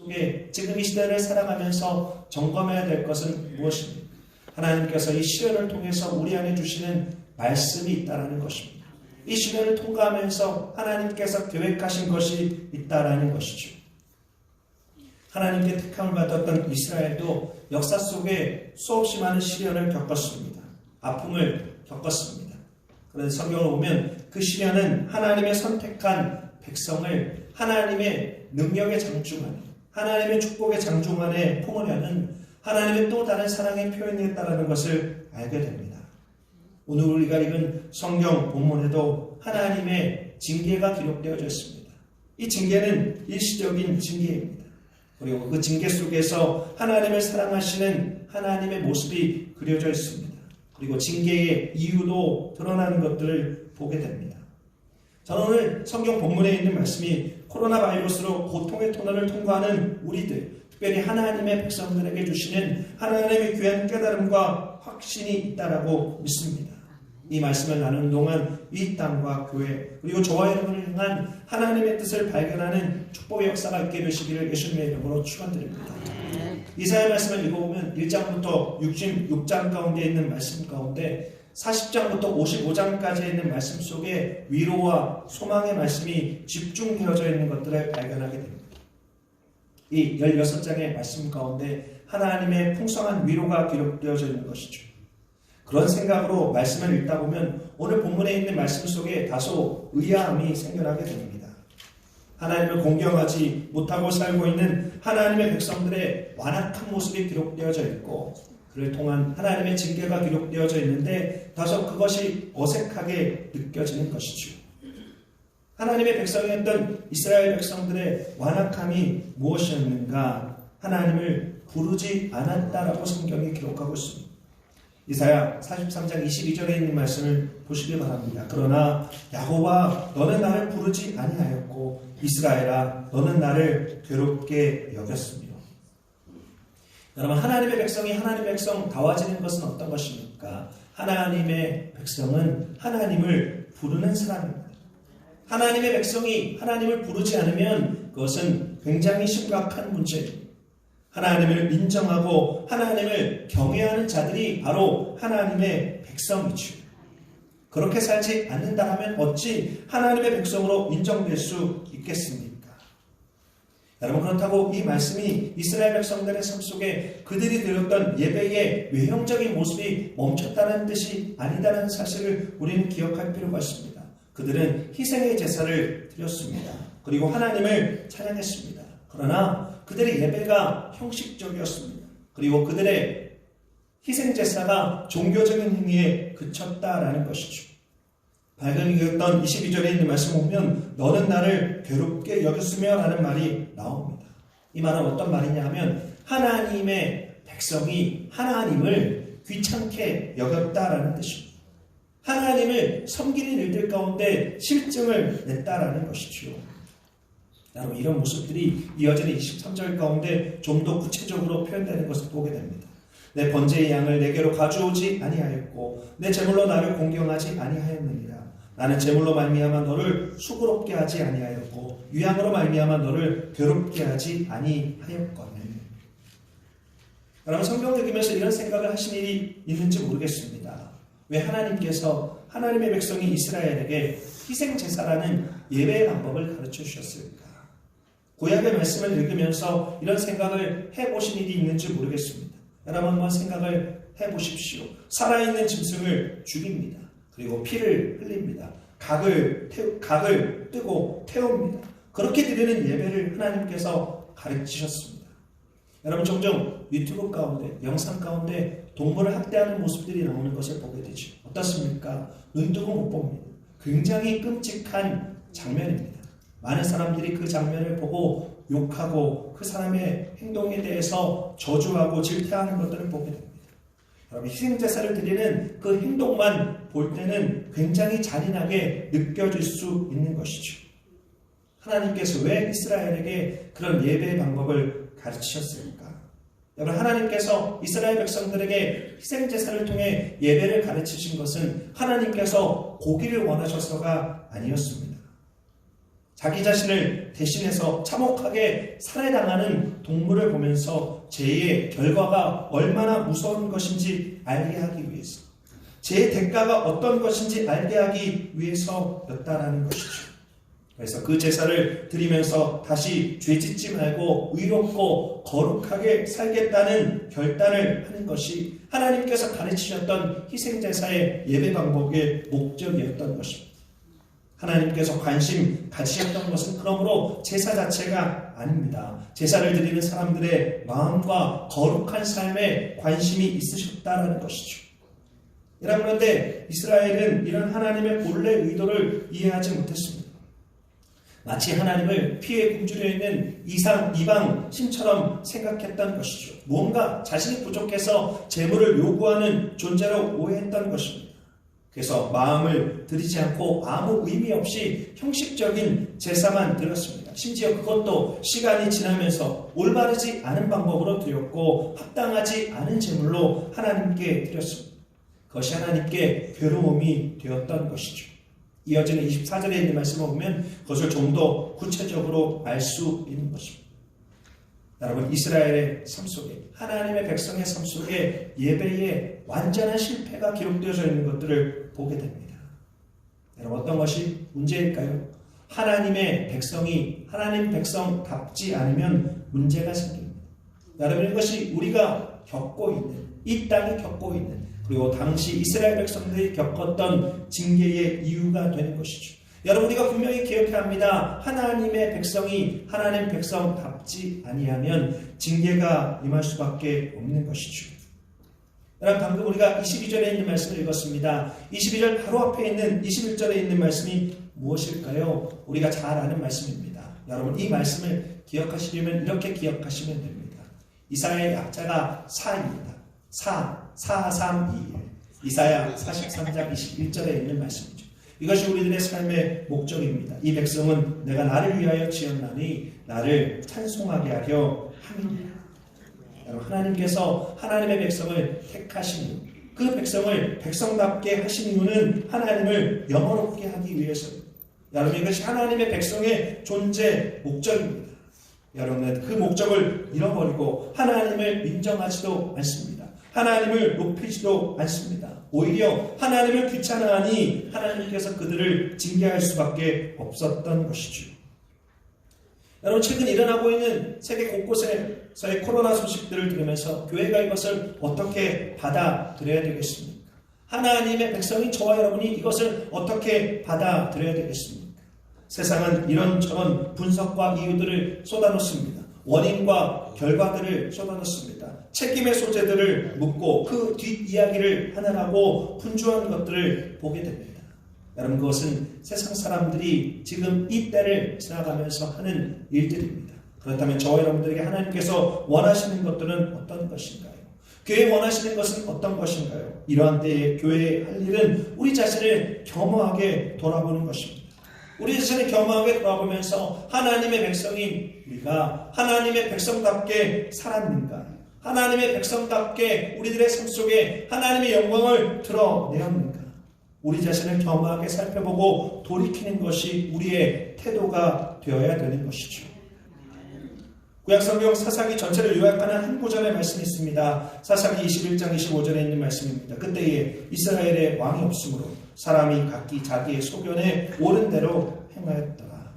통해 지금 이 시대를 살아가면서 점검해야 될 것은 무엇입니까? 하나님께서 이 시련을 통해서 우리 안에 주시는 말씀이 있다는 것입니다. 이 시련을 통과하면서 하나님께서 계획하신 것이 있다는 것이죠. 하나님께 택함을 받았던 이스라엘도 역사 속에 수없이 많은 시련을 겪었습니다. 아픔을 겪었습니다. 그런데 성경을 보면 그 시련은 하나님의 선택한 백성을 하나님의 능력의 장중 안에, 하나님의 축복의 장중 안에 품으려는 하나님의 또 다른 사랑의 표현이었다는 것을 알게 됩니다. 오늘 우리가 읽은 성경 본문에도 하나님의 징계가 기록되어져 있습니다. 이 징계는 일시적인 징계입니다. 그리고 그 징계 속에서 하나님을 사랑하시는 하나님의 모습이 그려져 있습니다. 그리고 징계의 이유도 드러나는 것들을 보게 됩니다. 저는 오늘 성경 본문에 있는 말씀이 코로나 바이러스로 고통의 터널을 통과하는 우리들, 특별히 하나님의 백성들에게 주시는 하나님의 귀한 깨달음과 확신이 있다라고 믿습니다. 이 말씀을 나누는 동안 이 땅과 교회 그리고 저와 여러분을 향한 하나님의 뜻을 발견하는 축복의 역사가 있게 되시기를 예수님의 이름으로 축원드립니다. 이사야 말씀을 읽어보면 1장부터 66장 가운데 있는 말씀 가운데 40장부터 55장까지 있는 말씀 속에 위로와 소망의 말씀이 집중되어져 있는 것들을 발견하게 됩니다. 이 16장의 말씀 가운데 하나님의 풍성한 위로가 기록되어져 있는 것이죠. 그런 생각으로 말씀을 읽다 보면 오늘 본문에 있는 말씀 속에 다소 의아함이 생겨나게 됩니다. 하나님을 공경하지 못하고 살고 있는 하나님의 백성들의 완악한 모습이 기록되어져 있고 그를 통한 하나님의 징계가 기록되어져 있는데 다소 그것이 어색하게 느껴지는 것이죠. 하나님의 백성이었던 이스라엘 백성들의 완악함이 무엇이었는가? 하나님을 부르지 않았다라고 성경이 기록하고 있습니다. 이사야 43장 22절에 있는 말씀을 보시기 바랍니다. 그러나 야호와 너는 나를 부르지 아니하였고 이스라엘아 너는 나를 괴롭게 여겼으며. 여러분 하나님의 백성이 하나님의 백성다워지는 것은 어떤 것입니까? 하나님의 백성은 하나님을 부르는 사람입니다. 하나님의 백성이 하나님을 부르지 않으면 그것은 굉장히 심각한 문제입니다. 하나님을 인정하고 하나님을 경외하는 자들이 바로 하나님의 백성이죠. 그렇게 살지 않는다 하면 어찌 하나님의 백성으로 인정될 수 있겠습니까? 여러분 그렇다고 이 말씀이 이스라엘 백성들의 삶 속에 그들이 드렸던 예배의 외형적인 모습이 멈췄다는 뜻이 아니다라는 사실을 우리는 기억할 필요가 있습니다. 그들은 희생의 제사를 드렸습니다. 그리고 하나님을 찬양했습니다. 그러나 그들의 예배가 형식적이었습니다. 그리고 그들의 희생제사가 종교적인 행위에 그쳤다라는 것이죠. 밝은 이었던 22절에 있는 말씀을 보면 너는 나를 괴롭게 여겼으며 라는 말이 나옵니다. 이 말은 어떤 말이냐 하면 하나님의 백성이 하나님을 귀찮게 여겼다라는 뜻입니다. 하나님을 섬기는 일들 가운데 실증을 냈다라는 것이죠. 여러분 이런 모습들이 이어지는 23절 가운데 좀 더 구체적으로 표현되는 것을 보게 됩니다. 내 번제의 양을 내게로 가져오지 아니하였고 내 제물로 나를 공경하지 아니하였느니라. 나는 제물로 말미암아 너를 수고롭게 하지 아니하였고 유향으로 말미암아 너를 괴롭게 하지 아니하였거늘. 여러분 성경을 읽으면서 이런 생각을 하신 일이 있는지 모르겠습니다. 왜 하나님께서 하나님의 백성이 이스라엘에게 희생제사라는 예배의 방법을 가르쳐 주셨을까? 구약의 말씀을 읽으면서 이런 생각을 해보신 일이 있는지 모르겠습니다. 여러분 한번 생각을 해보십시오. 살아있는 짐승을 죽입니다. 그리고 피를 흘립니다. 각을 뜨고 태웁니다. 그렇게 드리는 예배를 하나님께서 가르치셨습니다. 여러분 종종 유튜브 가운데 영상 가운데 동물을 학대하는 모습들이 나오는 것을 보게 되죠. 어떻습니까? 눈 뜨고 못 봅니다. 굉장히 끔찍한 장면입니다. 많은 사람들이 그 장면을 보고 욕하고 그 사람의 행동에 대해서 저주하고 질타하는 것들을 보게 됩니다. 여러분 희생제사를 드리는 그 행동만 볼 때는 굉장히 잔인하게 느껴질 수 있는 것이죠. 하나님께서 왜 이스라엘에게 그런 예배의 방법을 가르치셨을까? 여러분 하나님께서 이스라엘 백성들에게 희생제사를 통해 예배를 가르치신 것은 하나님께서 고기를 원하셔서가 아니었습니다. 자기 자신을 대신해서 참혹하게 살해당하는 동물을 보면서 죄의 결과가 얼마나 무서운 것인지 알게 하기 위해서, 죄의 대가가 어떤 것인지 알게 하기 위해서였다라는 것이죠. 그래서 그 제사를 드리면서 다시 죄짓지 말고 의롭고 거룩하게 살겠다는 결단을 하는 것이 하나님께서 가르치셨던 희생제사의 예배 방법의 목적이었던 것입니다. 하나님께서 관심 가지셨던 것은 그러므로 제사 자체가 아닙니다. 제사를 드리는 사람들의 마음과 거룩한 삶에 관심이 있으셨다는 것이죠. 그런데 이스라엘은 이런 하나님의 본래 의도를 이해하지 못했습니다. 마치 하나님을 피해 굶주려 있는 이방 신처럼 생각했던 것이죠. 무언가 자신이 부족해서 제물을 요구하는 존재로 오해했던 것입니다. 그래서 마음을 들이지 않고 아무 의미 없이 형식적인 제사만 드렸습니다. 심지어 그것도 시간이 지나면서 올바르지 않은 방법으로 드렸고 합당하지 않은 제물로 하나님께 드렸습니다. 그것이 하나님께 괴로움이 되었던 것이죠. 이어지는 24절에 있는 말씀을 보면 그것을 좀 더 구체적으로 알 수 있는 것입니다. 여러분, 이스라엘의 삶 속에, 하나님의 백성의 삶 속에 예배의 완전한 실패가 기록되어져 있는 것들을 보게 됩니다. 여러분, 어떤 것이 문제일까요? 하나님의 백성이 하나님 백성답지 않으면 문제가 생깁니다. 여러분, 이것이 우리가 겪고 있는, 이 땅이 겪고 있는, 그리고 당시 이스라엘 백성들이 겪었던 징계의 이유가 되는 것이죠. 여러분, 우리가 분명히 기억해야 합니다. 하나님의 백성이 하나님 백성답지 아니하면 징계가 임할 수밖에 없는 것이죠. 여러분, 방금 우리가 22절에 있는 말씀을 읽었습니다. 22절 바로 앞에 있는 21절에 있는 말씀이 무엇일까요? 우리가 잘 아는 말씀입니다. 여러분, 이 말씀을 기억하시려면 이렇게 기억하시면 됩니다. 이사야의 약자가 4입니다. 432. 이사야 43장 21절에 있는 말씀이죠. 이것이 우리들의 삶의 목적입니다. 이 백성은 내가 나를 위하여 지었나니 나를 찬송하게 하려 함이니라. 여러분, 하나님께서 하나님의 백성을 택하신 이유, 그 백성을 백성답게 하신 이유는 하나님을 영화롭게 하기 위해서입니다. 여러분, 이것이 하나님의 백성의 존재 목적입니다. 여러분은 그 목적을 잃어버리고 하나님을 인정하지도 않습니다. 하나님을 높이지도 않습니다. 오히려 하나님을 귀찮아하니 하나님께서 그들을 징계할 수밖에 없었던 것이죠. 여러분, 최근 일어나고 있는 세계 곳곳에서의 코로나 소식들을 들으면서 교회가 이것을 어떻게 받아들여야 되겠습니까? 하나님의 백성인 저와 여러분이 이것을 어떻게 받아들여야 되겠습니까? 세상은 이런저런 분석과 이유들을 쏟아놓습니다. 원인과 결과들을 쏟아놓습니다. 책임의 소재들을 묻고 그 뒷이야기를 하느라고 분주한 것들을 보게 됩니다. 여러분, 그것은 세상 사람들이 지금 이 때를 지나가면서 하는 일들입니다. 그렇다면 저와 여러분들에게 하나님께서 원하시는 것들은 어떤 것인가요? 교회 원하시는 것은 어떤 것인가요? 이러한 때에 교회에 할 일은 우리 자신을 겸허하게 돌아보는 것입니다. 우리 자신을 겸허하게 돌아보면서 하나님의 백성인 우리가 하나님의 백성답게 살았는가? 하나님의 백성답게 우리들의 삶 속에 하나님의 영광을 드러내었는가? 우리 자신을 겸허하게 살펴보고 돌이키는 것이 우리의 태도가 되어야 되는 것이죠. 구약성경 사사기 전체를 요약하는 한 구절의 말씀이 있습니다. 사사기 21장 25절에 있는 말씀입니다. 그때에 이스라엘에 왕이 없으므로 사람이 각기 자기의 소견에 옳은 대로 행하였더라.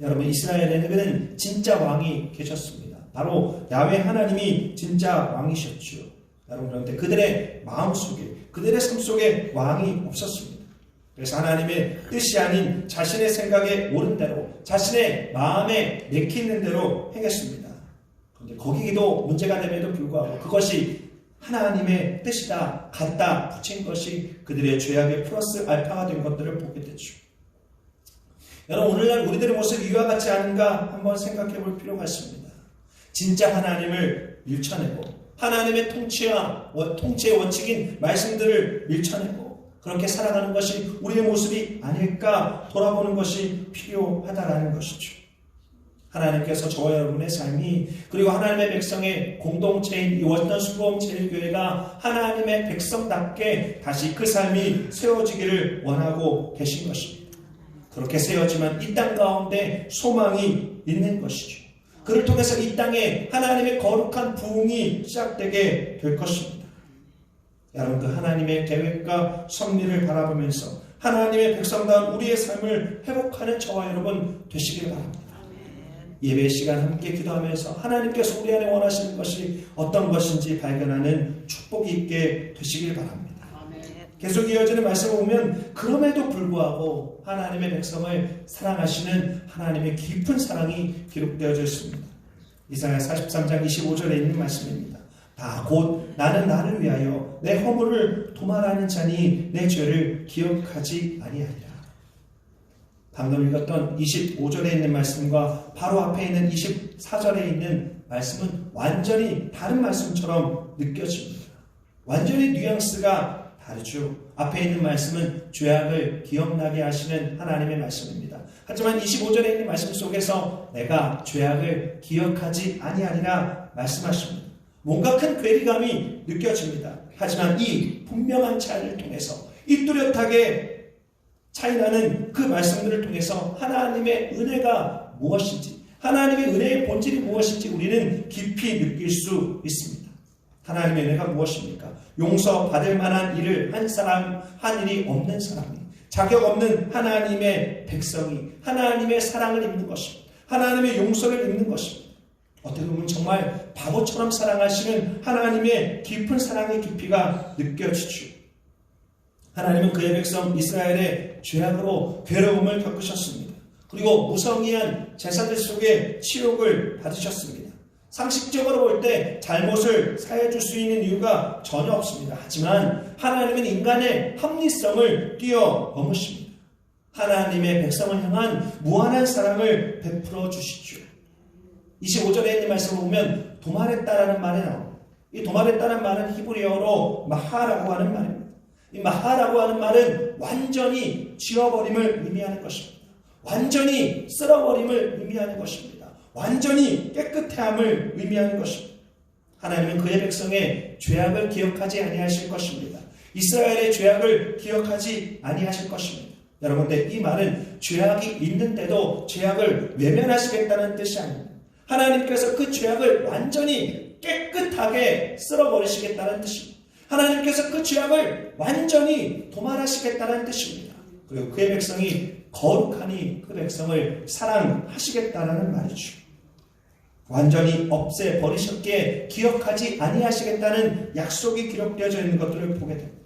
여러분, 이스라엘에는 진짜 왕이 계셨습니다. 바로 야훼 하나님이 진짜 왕이셨죠. 여러분, 그런데 그들의 마음속에, 그들의 삶 속에 왕이 없었습니다. 그래서 하나님의 뜻이 아닌 자신의 생각에 옳은 대로, 자신의 마음에 내키는 대로 행했습니다. 그런데 거기도 문제가 됨에도 불구하고 그것이 하나님의 뜻이다 갖다 붙인 것이 그들의 죄악의 플러스 알파가 된 것들을 보게 되죠. 여러분, 오늘날 우리들의 모습이 이와 같지 않은가 한번 생각해 볼 필요가 있습니다. 진짜 하나님을 밀쳐내고 하나님의 통치의 원칙인 말씀들을 밀쳐내고 그렇게 살아가는 것이 우리의 모습이 아닐까 돌아보는 것이 필요하다라는 것이죠. 하나님께서 저와 여러분의 삶이, 그리고 하나님의 백성의 공동체인 이 워싱턴 수봉 제일교회가 하나님의 백성답게 다시 그 삶이 세워지기를 원하고 계신 것입니다. 그렇게 세워지만 이 땅 가운데 소망이 있는 것이죠. 그를 통해서 이 땅에 하나님의 거룩한 부흥이 시작되게 될 것입니다. 여러분, 그 하나님의 계획과 섭리를 바라보면서 하나님의 백성다운 우리의 삶을 회복하는 저와 여러분 되시길 바랍니다. 예배 시간 함께 기도하면서 하나님께서 우리 안에 원하시는 것이 어떤 것인지 발견하는 축복이 있게 되시길 바랍니다. 계속 이어지는 말씀을 보면 그럼에도 불구하고 하나님의 백성을 사랑하시는 하나님의 깊은 사랑이 기록되어져 있습니다. 이사야 43장 25절에 있는 말씀입니다. 다 곧 나는 나를 위하여 내 허물을 도말하는 자니 내 죄를 기억하지 아니하리라. 방금 읽었던 25절에 있는 말씀과 바로 앞에 있는 24절에 있는 말씀은 완전히 다른 말씀처럼 느껴집니다. 완전히 뉘앙스가 다르죠. 앞에 있는 말씀은 죄악을 기억나게 하시는 하나님의 말씀입니다. 하지만 25절에 있는 말씀 속에서 내가 죄악을 기억하지 아니하리라 말씀하십니다. 뭔가 큰 괴리감이 느껴집니다. 하지만 이 분명한 차이를 통해서 이 뚜렷하게 차이나는 그 말씀들을 통해서 하나님의 은혜가 무엇인지, 하나님의 은혜의 본질이 무엇인지 우리는 깊이 느낄 수 있습니다. 하나님의 은혜가 무엇입니까? 용서받을 만한 일을 한 사람, 한 일이 없는 사람이, 자격 없는 하나님의 백성이 하나님의 사랑을 입는 것입니다. 하나님의 용서를 입는 것입니다. 어떻게 보면 정말 바보처럼 사랑하시는 하나님의 깊은 사랑의 깊이가 느껴지죠. 하나님은 그의 백성 이스라엘의 죄악으로 괴로움을 겪으셨습니다. 그리고 무성의한 제사들 속에 치욕을 받으셨습니다. 상식적으로 볼 때 잘못을 사해줄 수 있는 이유가 전혀 없습니다. 하지만 하나님은 인간의 합리성을 뛰어넘으십니다. 하나님의 백성을 향한 무한한 사랑을 베풀어 주시죠. 25절에 있는 말씀을 보면 도말했다라는 말이 나옵니다. 이 도말했다는 말은 히브리어로 마하라고 하는 말입니다. 이 마하라고 하는 말은 완전히 지워버림을 의미하는 것입니다. 완전히 쓸어버림을 의미하는 것입니다. 완전히 깨끗해함을 의미하는 것입니다. 하나님은 그의 백성의 죄악을 기억하지 아니하실 것입니다. 이스라엘의 죄악을 기억하지 아니하실 것입니다. 여러분, 이 말은 죄악이 있는데도 죄악을 외면하시겠다는 뜻이 아닙니다. 하나님께서 그 죄악을 완전히 깨끗하게 쓸어버리시겠다는 뜻입니다. 하나님께서 그 죄악을 완전히 도말하시겠다는 뜻입니다. 그리고 그의 백성이 거룩하니 그 백성을 사랑하시겠다는 말이죠. 완전히 없애버리셨기에 기억하지 아니하시겠다는 약속이 기록되어져 있는 것들을 보게 됩니다.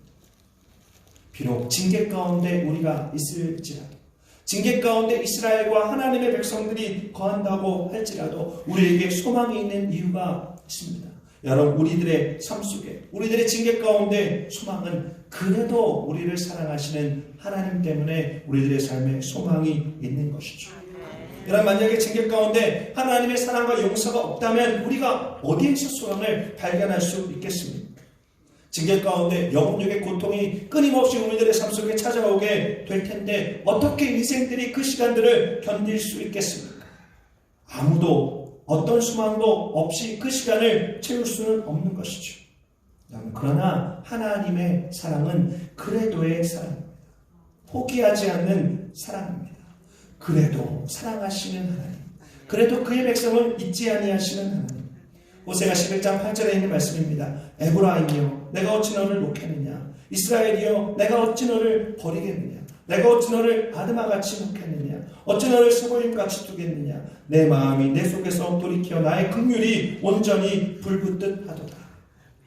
비록 징계 가운데 우리가 있을지라도, 징계 가운데 이스라엘과 하나님의 백성들이 거한다고 할지라도 우리에게 소망이 있는 이유가 있습니다. 여러분, 우리들의 삶 속에, 우리들의 징계 가운데 소망은 그래도 우리를 사랑하시는 하나님 때문에 우리들의 삶에 소망이 있는 것이죠. 여러분, 만약에 징계 가운데 하나님의 사랑과 용서가 없다면 우리가 어디에서 소망을 발견할 수 있겠습니까? 징계 가운데 영혼력의 고통이 끊임없이 우리들의 삶 속에 찾아오게 될 텐데 어떻게 인생들이 그 시간들을 견딜 수 있겠습니까? 아무도 어떤 소망도 없이 그 시간을 채울 수는 없는 것이죠. 그러나 하나님의 사랑은 그래도의 사랑입니다. 포기하지 않는 사랑입니다. 그래도 사랑하시는 하나님, 그래도 그의 백성을 잊지 아니하시는 하나님. 호세아 11장 8절에 있는 말씀입니다. 에브라임이여 내가 어찌 너를 놓겠느냐, 이스라엘이여 내가 어찌 너를 버리겠느냐, 내가 어찌 너를 아드마같이 놓겠느냐, 어찌 너를 스보임같이 두겠느냐, 내 마음이 내 속에서 돌이켜 나의 긍휼이 온전히 불붙듯 하도다.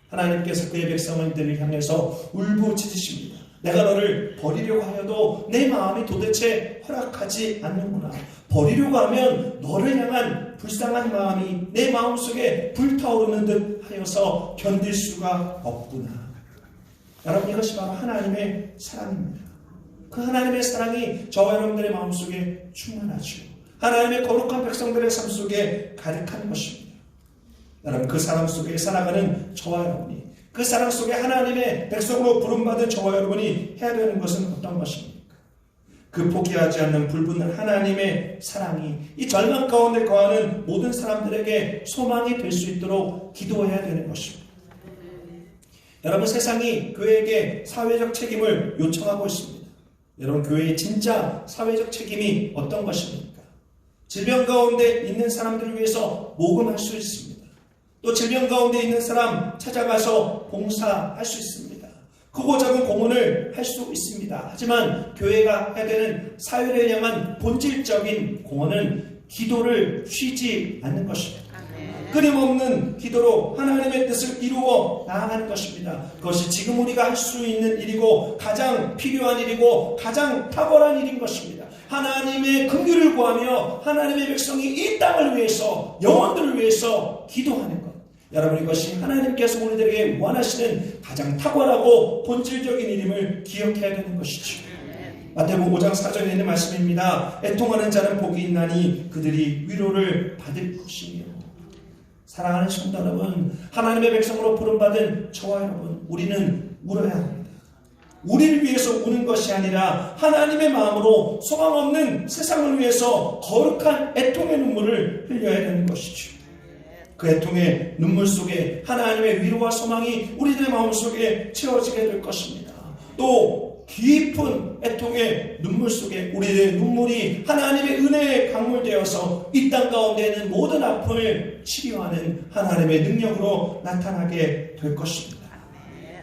하나님께서 그의 백성들을 향해서 울부짖으십니다. 내가 너를 버리려고 하여도 내 마음이 도대체 허락하지 않는구나. 버리려고 하면 너를 향한 불쌍한 마음이 내 마음속에 불타오르는 듯 하여서 견딜 수가 없구나. 여러분, 이것이 바로 하나님의 사랑입니다. 그 하나님의 사랑이 저와 여러분들의 마음속에 충만하죠. 하나님의 거룩한 백성들의 삶 속에 가득한 것입니다. 여러분, 그 사랑 속에 살아가는 저와 여러분이, 그 사랑 속에 하나님의 백성으로 부름받은 저와 여러분이 해야 되는 것은 어떤 것입니까? 그 포기하지 않는 불붙는 하나님의 사랑이 이 절망 가운데 거하는 모든 사람들에게 소망이 될 수 있도록 기도해야 되는 것입니다. 여러분, 세상이 그에게 사회적 책임을 요청하고 있습니다. 여러분, 교회의 진짜 사회적 책임이 어떤 것입니까? 질병 가운데 있는 사람들을 위해서 모금할 수 있습니다. 또 질병 가운데 있는 사람 찾아가서 봉사할 수 있습니다. 크고 작은 공헌을 할 수 있습니다. 하지만 교회가 해야 되는 사회를 향한 본질적인 공헌은 기도를 쉬지 않는 것입니다. 끊임없는 기도로 하나님의 뜻을 이루어 나아가는 것입니다. 그것이 지금 우리가 할 수 있는 일이고 가장 필요한 일이고 가장 탁월한 일인 것입니다. 하나님의 긍휼을 구하며 하나님의 백성이 이 땅을 위해서, 영혼들을 위해서 기도하는 것. 여러분, 이것이 하나님께서 우리들에게 원하시는 가장 탁월하고 본질적인 일임을 기억해야 되는 것이죠. 마태복음 5장 4절에 있는 말씀입니다. 애통하는 자는 복이 있나니 그들이 위로를 받을 것이며. 사랑하는 성도 여러분, 하나님의 백성으로 부름받은 저와 여러분, 우리는 울어야 합니다. 우리를 위해서 우는 것이 아니라 하나님의 마음으로 소망 없는 세상을 위해서 거룩한 애통의 눈물을 흘려야 되는 것이죠. 그 애통의 눈물 속에 하나님의 위로와 소망이 우리들의 마음속에 채워지게 될 것입니다. 또 깊은 애통의 눈물 속에 우리의 눈물이 하나님의 은혜에 강물되어서 이 땅 가운데 있는 모든 아픔을 치료하는 하나님의 능력으로 나타나게 될 것입니다.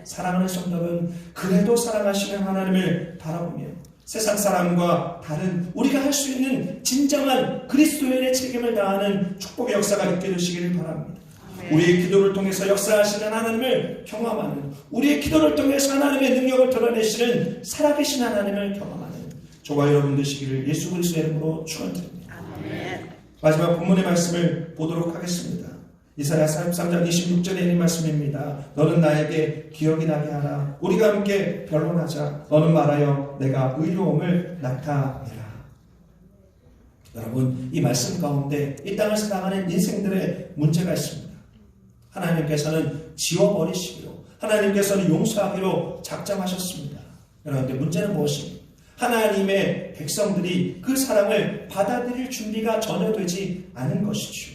사랑하는 성도는 그래도 사랑하시는 하나님을 바라보며 세상 사람과 다른 우리가 할 수 있는 진정한 그리스도인의 책임을 다하는 축복의 역사가 있게 되시기를 바랍니다. 우리의 기도를 통해서 역사하시는 하나님을 경험하는, 우리의 기도를 통해서 하나님의 능력을 드러내시는 살아계신 하나님을 경험하는 저와 여러분 되시기를 예수 그리스도의 이름으로 축원드립니다. 마지막 본문의 말씀을 보도록 하겠습니다. 이사야 43장 26절에 있는 말씀입니다. 너는 나에게 기억이 나게 하라. 우리가 함께 변론하자. 너는 말하여 내가 의로움을 나타내라. 여러분, 이 말씀 가운데 이 땅을 살아가는 인생들의 문제가 있습니다. 하나님께서는 지워버리시기로, 하나님께서는 용서하기로 작정하셨습니다. 그런데 문제는 무엇입니까? 하나님의 백성들이 그 사랑을 받아들일 준비가 전혀 되지 않은 것이죠.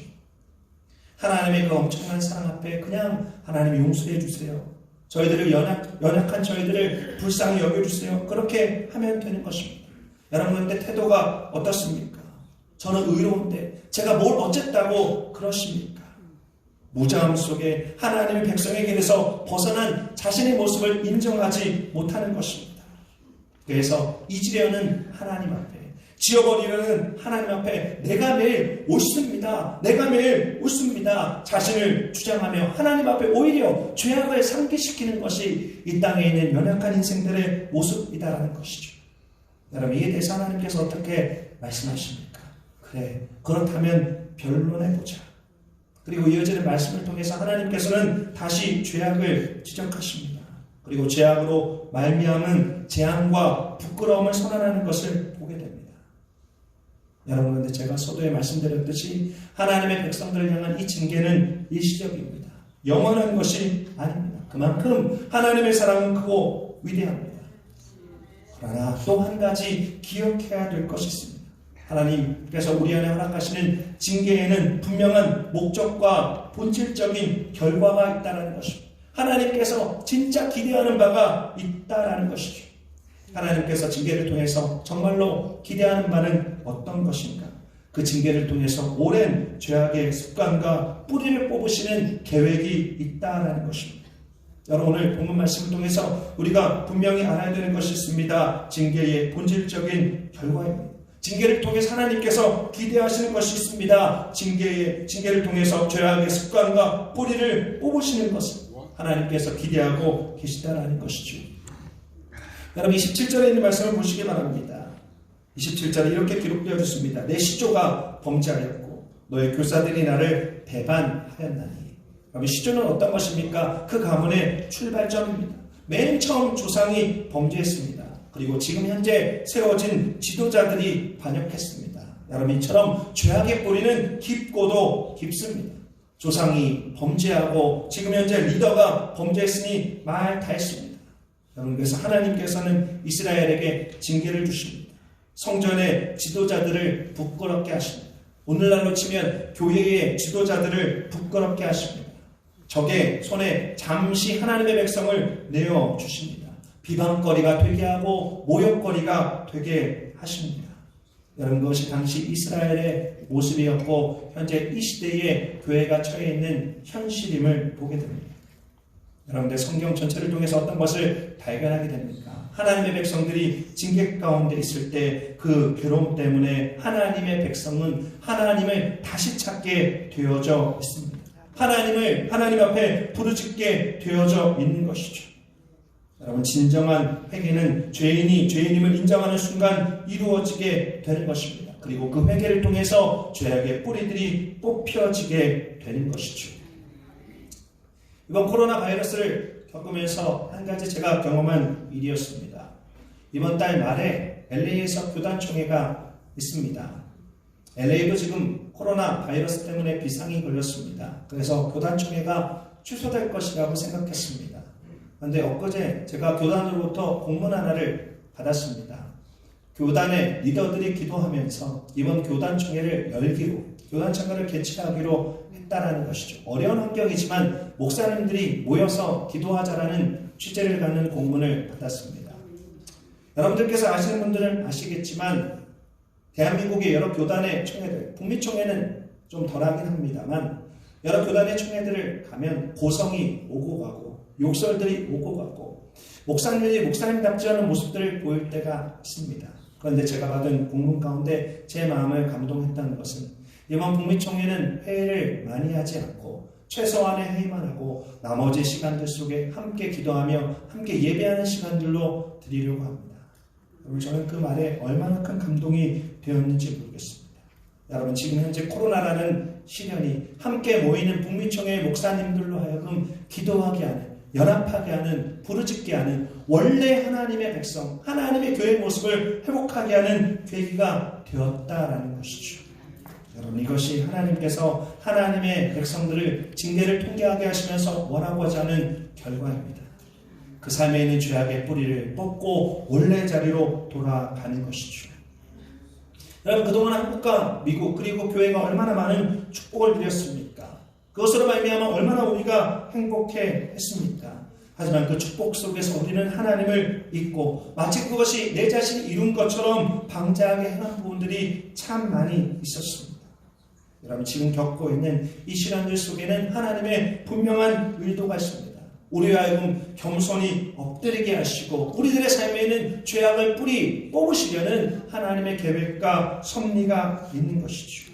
하나님의 그 엄청난 사랑 앞에 그냥 하나님이 용서해 주세요. 저희들을 연약한 저희들을 불쌍히 여겨주세요. 그렇게 하면 되는 것입니다. 여러분의 태도가 어떻습니까? 저는 의로운데 제가 뭘 어쨌다고 그러십니까? 무자함 속에 하나님의 백성의 길에서 벗어난 자신의 모습을 인정하지 못하는 것입니다. 그래서 잊으려는 하나님 앞에, 지워버리려는 하나님 앞에 내가 매일 옳습니다. 내가 매일 옳습니다. 자신을 주장하며 하나님 앞에 오히려 죄악을 상기시키는 것이 이 땅에 있는 연약한 인생들의 모습이다라는 것이죠. 여러분, 이에 대해서 하나님께서 어떻게 말씀하십니까? 그래, 그렇다면 변론해보자. 그리고 이어지는 말씀을 통해서 하나님께서는 다시 죄악을 지적하십니다. 그리고 죄악으로 말미암은 재앙과 부끄러움을 선언하는 것을 보게 됩니다. 여러분, 그런데 제가 서두에 말씀드렸듯이 하나님의 백성들을 향한 이 징계는 일시적입니다. 영원한 것이 아닙니다. 그만큼 하나님의 사랑은 크고 위대합니다. 그러나 또 한 가지 기억해야 될 것이 있습니다. 하나님께서 우리 안에 허락하시는 징계에는 분명한 목적과 본질적인 결과가 있다는 것입니다. 하나님께서 진짜 기대하는 바가 있다라는 것이죠. 하나님께서 징계를 통해서 정말로 기대하는 바는 어떤 것인가? 그 징계를 통해서 오랜 죄악의 습관과 뿌리를 뽑으시는 계획이 있다라는 것입니다. 여러분, 오늘 본문 말씀을 통해서 우리가 분명히 알아야 되는 것이 있습니다. 징계의 본질적인 결과입니다. 징계를 통해서 하나님께서 기대하시는 것이 있습니다. 징계를 통해서 죄악의 습관과 뿌리를 뽑으시는 것을 하나님께서 기대하고 계시다라는 것이죠. 여러분, 27절에 있는 말씀을 보시기 바랍니다. 27절에 이렇게 기록되어 있습니다. 내 시조가 범죄하였고 너의 교사들이 나를 배반하였나니. 여러분, 시조는 어떤 것입니까? 그 가문의 출발점입니다. 맨 처음 조상이 범죄했습니다. 그리고 지금 현재 세워진 지도자들이 반역했습니다. 여러분, 이처럼 죄악의 뿌리는 깊고도 깊습니다. 조상이 범죄하고 지금 현재 리더가 범죄했으니 말 다 했습니다. 여러분, 그래서 하나님께서는 이스라엘에게 징계를 주십니다. 성전의 지도자들을 부끄럽게 하십니다. 오늘날로 치면 교회의 지도자들을 부끄럽게 하십니다. 적의 손에 잠시 하나님의 백성을 내어주십니다. 비방거리가 되게 하고 모욕거리가 되게 하십니다. 여러분, 그것이 당시 이스라엘의 모습이었고 현재 이 시대에 교회가 처해 있는 현실임을 보게 됩니다. 여러분들, 성경 전체를 통해서 어떤 것을 발견하게 됩니까? 하나님의 백성들이 징계 가운데 있을 때 그 괴로움 때문에 하나님의 백성은 하나님을 다시 찾게 되어져 있습니다. 하나님 앞에 부르짖게 되어져 있는 것이죠. 여러분, 진정한 회개는 죄인임을 인정하는 순간 이루어지게 되는 것입니다. 그리고 그 회개를 통해서 죄악의 뿌리들이 뽑혀지게 되는 것이죠. 이번 코로나 바이러스를 겪으면서 한 가지 제가 경험한 일이었습니다. 이번 달 말에 LA에서 교단총회가 있습니다. LA도 지금 코로나 바이러스 때문에 비상이 걸렸습니다. 그래서 교단총회가 취소될 것이라고 생각했습니다. 그런데 엊그제 제가 교단으로부터 공문 하나를 받았습니다. 교단의 리더들이 기도하면서 이번 교단총회를 열기로, 교단총회를 개최하기로 했다라는 것이죠. 어려운 환경이지만 목사님들이 모여서 기도하자라는 취재를 갖는 공문을 받았습니다. 여러분들께서 아시는 분들은 아시겠지만 대한민국의 여러 교단의 총회들, 북미총회는 좀 덜하긴 합니다만 여러 교단의 총회들을 가면 고성이 오고 가고 욕설들이 오고 가고 목사님들이 목사님답지 않은 모습들을 보일 때가 있습니다. 그런데 제가 받은 공문 가운데 제 마음을 감동했다는 것은 이번 북미총회는 회의를 많이 하지 않고 최소한의 회의만 하고 나머지 시간들 속에 함께 기도하며 함께 예배하는 시간들로 드리려고 합니다. 여러분, 저는 그 말에 얼마나 큰 감동이 되었는지 모르겠습니다. 여러분, 지금 현재 코로나라는 시련이 함께 모이는 북미총회 목사님들로 하여금 기도하게 하는, 연합하게 하는, 부르짖게 하는, 원래 하나님의 백성, 하나님의 교회의 모습을 회복하게 하는 계기가 되었다라는 것이죠. 여러분, 이것이 하나님께서 하나님의 백성들을 징계를 통과하게 하시면서 원하고자 하는 결과입니다. 그 삶에 있는 죄악의 뿌리를 뽑고 원래 자리로 돌아가는 것이죠. 여러분, 그동안 한국과 미국 그리고 교회가 얼마나 많은 축복을 드렸습니까? 그것으로 말미암아 얼마나 우리가 행복해 했습니까? 하지만 그 축복 속에서 우리는 하나님을 잊고 마치 그것이 내 자신이 이룬 것처럼 방자하게 행한 부분들이 참 많이 있었습니다. 여러분, 지금 겪고 있는 이 시련들 속에는 하나님의 분명한 의도가 있습니다. 우리와 하여금 겸손히 엎드리게 하시고 우리들의 삶에는 죄악을 뿌리 뽑으시려는 하나님의 계획과 섭리가 있는 것이죠.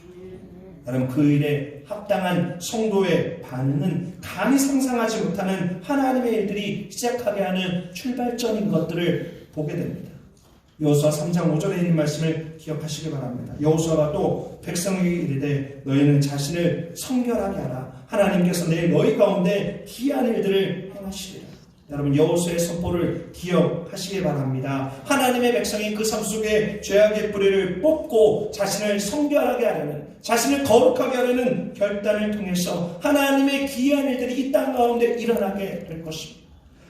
여러분, 그 일에 합당한 성도의 반응은 감히 상상하지 못하는 하나님의 일들이 시작하게 하는 출발점인 것들을 보게 됩니다. 여호수아 3장 5절에 있는 말씀을 기억하시기 바랍니다. 여호수아가 또 백성에게 이르되 너희는 자신을 성결하게 하라. 하나님께서 내일 너희 가운데 기이한 일들을 행하시리라. 여러분, 여호수아의 선포를 기억하시기 바랍니다. 하나님의 백성이 그 삶 속에 죄악의 뿌리를 뽑고 자신을 성결하게 하려는, 자신을 거룩하게 하려는 결단을 통해서 하나님의 기이한 일들이 이 땅 가운데 일어나게 될 것입니다.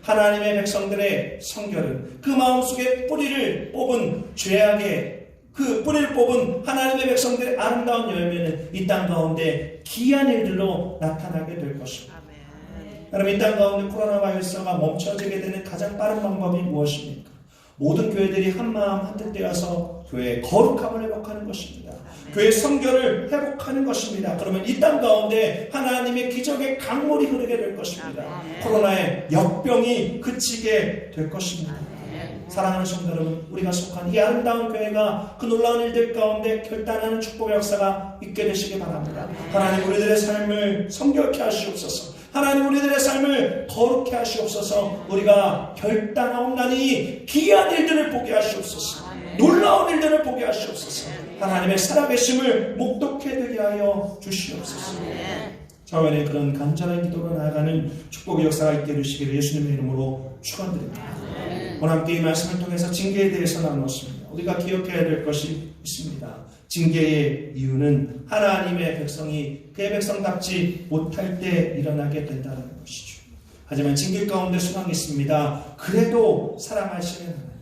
하나님의 백성들의 성결은 그 마음속에 뿌리를 뽑은 죄악의 그 뿌리를 뽑은 하나님의 백성들의 아름다운 열매는 이 땅 가운데 기이한 일들로 나타나게 될 것입니다. 여러분, 이 땅 가운데 코로나 바이러스가 멈춰지게 되는 가장 빠른 방법이 무엇입니까? 모든 교회들이 한마음 한뜻 되어서 교회의 거룩함을 회복하는 것입니다. 교회의 성결을 회복하는 것입니다. 그러면 이 땅 가운데 하나님의 기적의 강물이 흐르게 될 것입니다. 코로나의 역병이 그치게 될 것입니다. 사랑하는 성도 여러분, 우리가 속한 이 아름다운 교회가 그 놀라운 일들 가운데 결단하는 축복의 역사가 있게 되시기 바랍니다. 하나님, 우리들의 삶을 성결케 하시옵소서. 하나님, 우리들의 삶을 거룩케 하시옵소서. 우리가 결단하옵나니 기이한 일들을 보게 하시옵소서. 놀라운 일들을 보게 하시옵소서. 하나님의 살아계심을 목독해 되게 하여 주시옵소서. 자원의 그런 간절한 기도로 나아가는 축복의 역사가 있게 해주시기를 예수님의 이름으로 축원드립니다. 오늘 함께 이 말씀을 통해서 징계에 대해서 나누었습니다. 우리가 기억해야 될 것이 있습니다. 징계의 이유는 하나님의 백성이 그의 백성답지 못할 때 일어나게 된다는 것이죠. 하지만 징계 가운데 소망이 있습니다. 그래도 사랑하시는 하나님,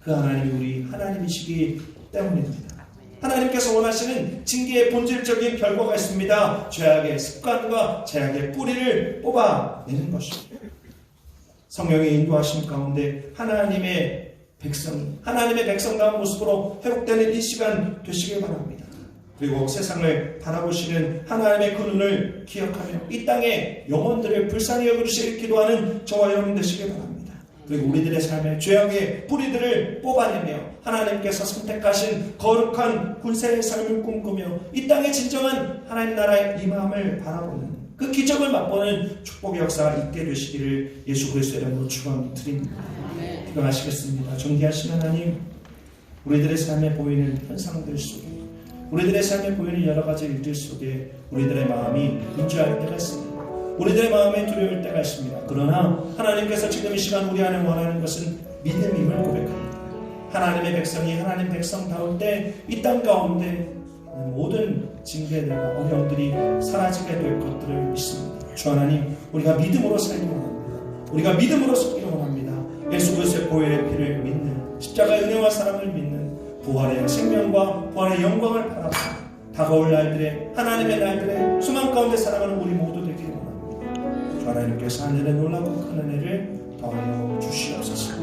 그 하나님이 우리 하나님이시기 때문입니다. 하나님께서 원하시는 징계의 본질적인 결과가 있습니다. 죄악의 습관과 죄악의 뿌리를 뽑아내는 것입니다. 여러분, 징계의 본질적인 결과가 있습니다. 죄악의 습관과 죄악의 뿌리를 뽑아내는 것입니다. 여러분, 징계의 본질적인 결과가 있습니다. 죄악의 습관과 죄악의 뿌리를 뽑아내는 것입니다. 여러분, 징계의 본질적인 결과가 있습니다. 죄악의 습관과 죄악의 뿌리를 뽑아내는 것입니다. 성령의 인도하심 가운데 하나님의 백성다운 모습으로 회복되는 이 시간 되시길 바랍니다. 그리고 세상을 바라보시는 하나님의 그 눈을 기억하며 이 땅의 영혼들을 불쌍히 여기시길 기도하는 저와 여러분 되시길 바랍니다. 그리고 우리들의 삶의 죄악의 뿌리들을 뽑아내며 하나님께서 선택하신 거룩한 군세의 삶을 꿈꾸며 이 땅의 진정한 하나님 나라의 임함을 바라보는 그 기적을 맛보는 축복의 역사가 있게 되시기를 예수 그리스도의 이름으로 축원드립니다. 기도하시겠습니다. 존귀하신 하나님, 우리들의 삶에 보이는 현상들 속에, 우리들의 삶에 보이는 여러 가지 일들 속에 우리들의 마음이 분주할 때가 있습니다. 우리들의 마음에 두려울 때가 있습니다. 그러나 하나님께서 지금 이 시간 우리 안에 원하는 것은 믿음임을 고백합니다. 하나님의 백성이 하나님 백성다울 때 이 땅 가운데 모든 징계들과 어려움들이 사라지게 될 것들을 믿습니다. 주 하나님, 우리가 믿음으로 살기 원합니다. 우리가 믿음으로 살기 원합니다. 예수 그리스도의 보혈의 피를 믿는, 십자가의 은혜와 사랑을 믿는, 부활의 생명과 부활의 영광을 바라보고 다가올 날들의 하나님의 날들의 소망 가운데 살아가는 우리 모두 되기를 원합니다. 주 하나님께서 하늘의 놀라고 큰 은혜를 더하여 주시옵소서.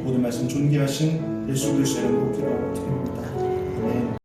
모든 말씀 존귀하신 예수 그리스도의 이름으로 기도드립니다. 아멘.